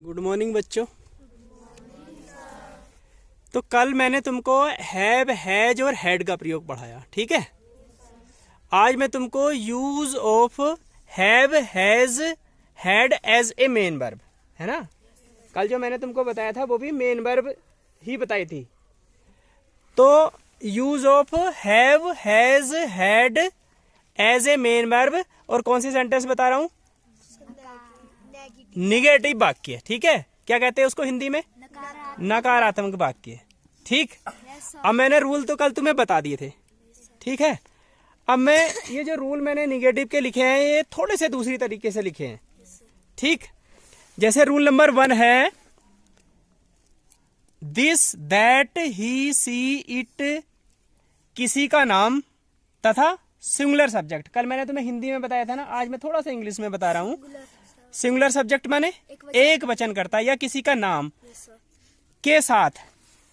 Good morning बच्चों। तो कल मैंने तुमको हैव, हैज और हैड का प्रयोग पढ़ाया, ठीक है। आज मैं तुमको use of have, has, had as a main verb, है ना। कल जो मैंने तुमको बताया था वो भी मेन वर्ब ही बताई थी। तो use of have, has, had as a main verb, और कौन सी सेंटेंस बता रहा हूं? निगेटिव वाक्य, ठीक है। क्या कहते हैं उसको हिंदी में? नकारात्मक वाक्य, ठीक। अब मैंने रूल तो कल तुम्हें बता दिए थे, ठीक है। अब मैं ये जो रूल मैंने निगेटिव के लिखे हैं ये थोड़े से दूसरी तरीके से लिखे हैं, ठीक। जैसे रूल नंबर 1 है this, that, he, she, it, किसी का नाम तथा सिंगुलर सब्जेक्ट। कल मैंने तुम्हें हिंदी में बताया था ना, आज मैं थोड़ा सा इंग्लिश में बता रहा हूं। सिंगुलर सब्जेक्ट माने एक वचन करता या किसी का नाम के साथ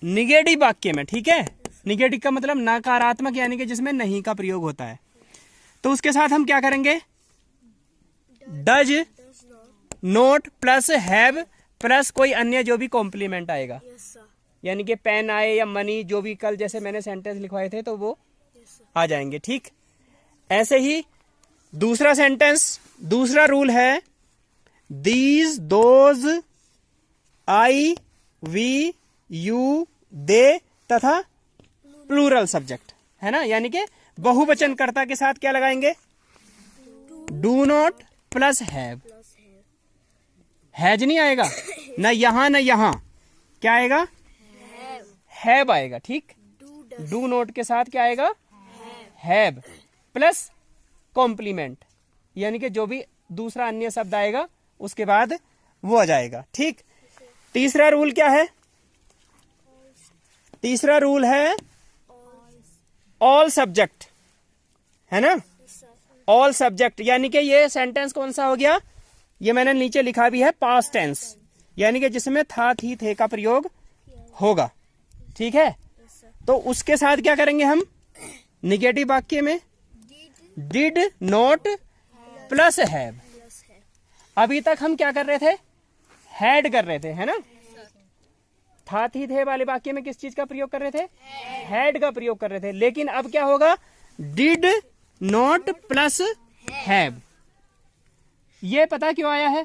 निगेटिव वाक्य में, ठीक है। निगेटिव का मतलब नकारात्मक, यानी कि जिसमें नहीं का प्रयोग होता है। तो उसके साथ हम क्या करेंगे? Does note plus have plus कोई अन्य जो भी कॉम्प्लीमेंट आएगा, यानी कि पेन आए या मनी, जो भी कल जैसे मैंने सेंटेंस लिखवाए थे तो वो आ जाएंगे, ठीक। ऐसे ही दूसरा सेंटेंस, दूसरा रूल है these, those, I, we, you, they तथा प्लूरल सब्जेक्ट, है ना। यानी कि बहुवचन कर्ता के साथ क्या लगाएंगे? Do not plus have. Has नहीं आएगा, ना यहां ना यहां, क्या आएगा? हैव आएगा, ठीक। डू नॉट के साथ क्या आएगा? हैव प्लस कॉम्प्लीमेंट, यानी कि जो भी दूसरा अन्य शब्द आएगा उसके बाद वो आ जाएगा, ठीक। तीसरा रूल क्या है? तीसरा रूल है ऑल सब्जेक्ट, है ना। ऑल सब्जेक्ट यानी कि ये सेंटेंस कौन सा हो गया? ये मैंने नीचे लिखा भी है पास्ट टेंस, यानी कि जिसमें था, थी, थे का प्रयोग होगा, ठीक है। तो उसके साथ क्या करेंगे हम? निगेटिव वाक्य में डिड नॉट प्लस हैव। अभी तक हम क्या कर रहे थे? हैड कर रहे थे, है ना। था, थी, थे वाले वाक्य में किस चीज का प्रयोग कर रहे थे? हैड का प्रयोग कर रहे थे। लेकिन अब क्या होगा? Did not plus have. ये पता क्यों आया है?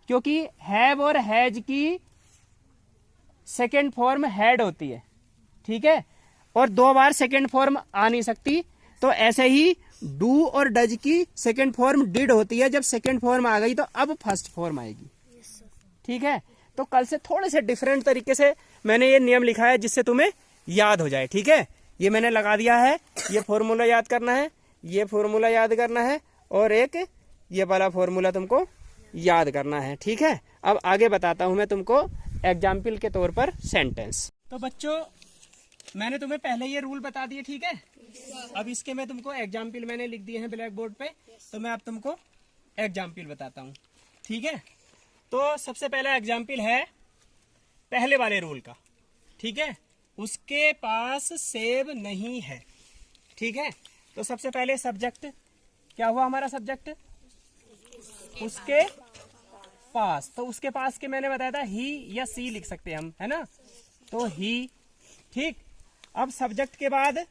क्योंकि हैव और हैज की सेकेंड फॉर्म हैड होती है, ठीक है, और 2 बार सेकेंड फॉर्म आ नहीं सकती। तो ऐसे ही डू और डज की सेकेंड फॉर्म डिड होती है। जब सेकेंड फॉर्म आ गई तो अब फर्स्ट फॉर्म आएगी, ठीक है। तो कल से थोड़े से डिफरेंट तरीके से मैंने ये नियम लिखा है जिससे तुम्हें याद हो जाए, ठीक है। ये मैंने लगा दिया है, ये फॉर्मूला याद करना है, ये फॉर्मूला याद करना है, और एक ये वाला फॉर्मूला तुमको याद करना है, ठीक है। अब आगे बताता हूं मैं तुमको एग्जाम्पल के तौर पर सेंटेंस। तो बच्चों मैंने तुम्हें पहले ये रूल बता दिए, ठीक है। अब इसके मैं तुमको एग्जाम्पल मैंने लिख दिए हैं ब्लैक बोर्ड पे, तो मैं अब तुमको एग्जाम्पल बताता हूँ, ठीक है। तो सबसे पहला एग्जाम्पल है पहले वाले रूल का, ठीक है। उसके पास सेब नहीं है, ठीक है। तो सबसे पहले सब्जेक्ट क्या हुआ हमारा? सब्जेक्ट उसके पास। तो उसके पास के मैंने बताया था ही या सी लिख सकते हैं हम, है ना। तो ही, ठीक। अब सब्जेक्ट के बाद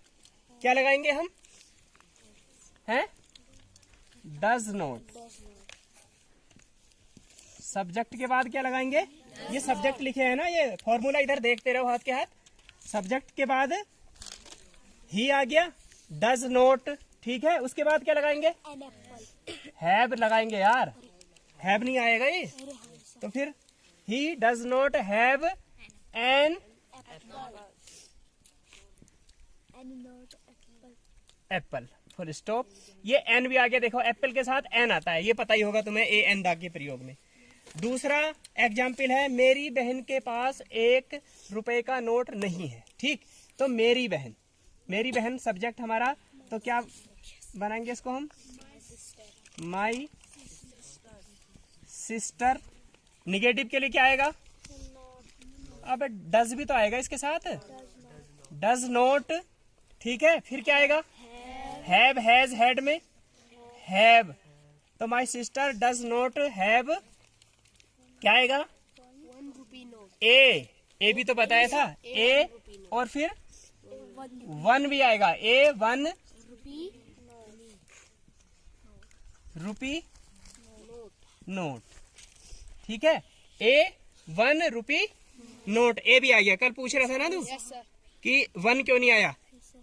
क्या लगाएंगे हम? हैं? Does not. सब्जेक्ट के बाद क्या लगाएंगे? ये सब्जेक्ट लिखे हैं ना, ये फॉर्मूला इधर देखते रहो हाथ के हाथ। सब्जेक्ट के बाद ही आ गया, डज नॉट, ठीक है। उसके बाद क्या लगाएंगे? हैव लगाएंगे यार, हैव नहीं आएगा ये। तो फिर he does not have an apple, full stop. ये एन भी आ गया, देखो एप्पल के साथ एन आता है, ये पता ही होगा तुम्हें, ए एन दा के प्रयोग में। दूसरा एग्जाम्पल है मेरी बहन के पास 1 रुपए का नोट नहीं है, ठीक। तो मेरी बहन, मेरी बहन सब्जेक्ट हमारा, तो क्या बनाएंगे इसको हम? My sister. निगेटिव के लिए क्या आएगा? अब डज भी तो आएगा इसके साथ, डज नॉट, ठीक है। फिर क्या आएगा? हैव, हैज, हैड में हैव। तो my sister does not have क्या आएगा? 1 rupee note. ए भी तो बताया था, ए और फिर 1 भी आएगा, ए 1 रुपी नोट, ठीक है, ए 1 रुपी नोट, ए भी आ गया। कल पूछ रहा था ना तू Yes sir. कि 1 क्यों नहीं आया?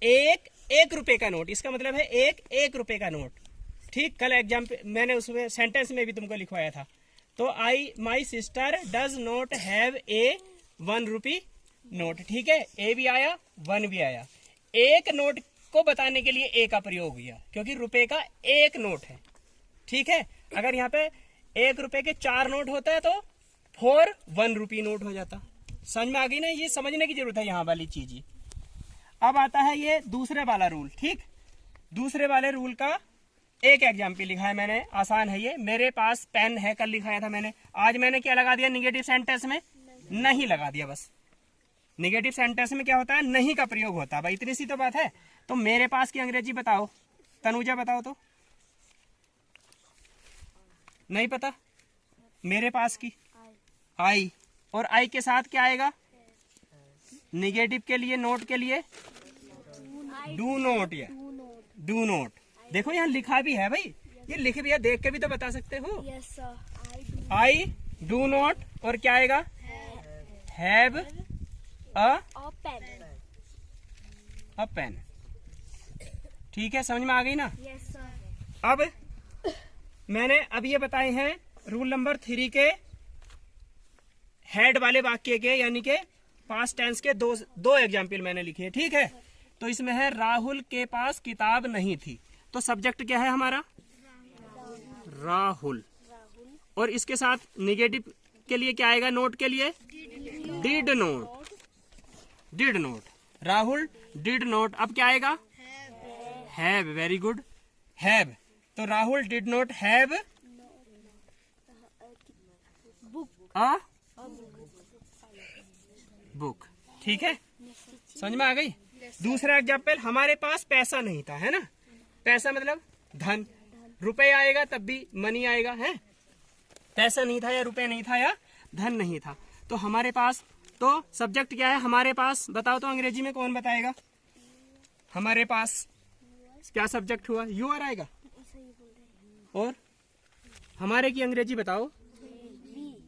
एक रुपए का नोट, इसका मतलब है एक रुपए का नोट। ठीक, कल एग्जाम पे मैंने उसमें सेंटेंस में भी तुमको लिखवाया था। तो my sister does not have a 1 rupee note, ठीक है, ए भी आया 1 भी आया। एक नोट को बताने के लिए ए का प्रयोग हुआ क्योंकि रुपए का एक नोट है, ठीक है। अगर यहाँ पे 1 रुपए के 4 नोट होता है तो 4 1 रुपी नोट हो जाता। समझ में आ गई ना? ये समझने की जरूरत है यहाँ वाली चीज ही। अब आता है ये दूसरे वाला रूल, ठीक। दूसरे वाले रूल का एक एग्जाम्पल लिखा है मैंने, आसान है ये। मेरे पास पेन है, कल लिखाया था मैंने। आज मैंने क्या लगा दिया निगेटिव सेंटेंस में? नहीं लगा दिया। बस निगेटिव सेंटेंस में क्या होता है? नहीं का प्रयोग होता है। भाई इतनी सी तो बात है। तो मेरे पास की अंग्रेजी बताओ, तनुजा बताओ तो। नहीं पता? मेरे पास की आई, और आई के साथ क्या आएगा निगेटिव के लिए, नोट के लिए? डू नोट, या डू नोट। देखो यहाँ लिखा भी है भाई, ये लिख भी है, देख के भी तो बता सकते हो। Yes sir. I do not, और क्या आएगा? Have A pen. A pen, ठीक है, समझ में आ गई ना? Yes sir. अब मैंने अब ये बताए हैं रूल नंबर 3 के हेड वाले वाक्य के, यानी के पास्ट टेंस के दो एग्जाम्पल मैंने लिखे हैं, ठीक है। तो इसमें है राहुल के पास किताब नहीं थी, तो सब्जेक्ट क्या है हमारा? राहुल। और इसके साथ निगेटिव के लिए क्या आएगा? नोट के लिए did not, did not. Rahul did not, अब क्या आएगा? Have, very good, have. तो Rahul did not have a book, ठीक है, समझ में आ गई? दूसरा एग्जाम्पल, हमारे पास पैसा नहीं था, है ना। पैसा मतलब धन, रुपए आएगा तब भी मनी आएगा, है। पैसा नहीं था या रुपए नहीं था या धन नहीं था, तो हमारे पास, तो सब्जेक्ट क्या है हमारे पास? बताओ तो अंग्रेजी में कौन बताएगा? हमारे पास क्या सब्जेक्ट हुआ? यू आर आएगा। और हमारे की अंग्रेजी बताओ?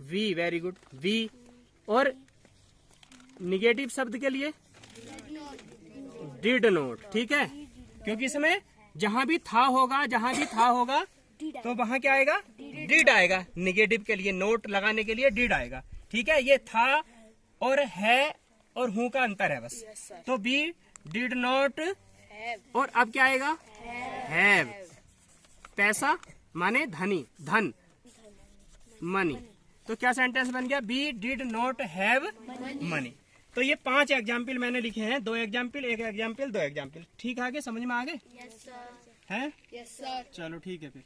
We, very good, we. और निगेटिव शब्द के लिए डिड नोट, ठीक है, क्योंकि इसमें जहां भी था होगा तो वहां क्या आएगा? डिड आएगा। निगेटिव के लिए, नोट लगाने के लिए डिड आएगा, ठीक है। ये था और है और हूं का अंतर है बस। तो बी डिड नॉट, और अब क्या आएगा? हैव। पैसा माने धनी, धन, मनी। तो क्या सेंटेंस बन गया? Be did not have money. तो ये 5 एग्जाम्पल मैंने लिखे हैं, 2 एग्जाम्पल, 1 एग्जाम्पल, 2 एग्जाम्पल। ठीक, आगे समझ में आ गए? Yes sir. हैं? Yes sir. चलो ठीक है फिर।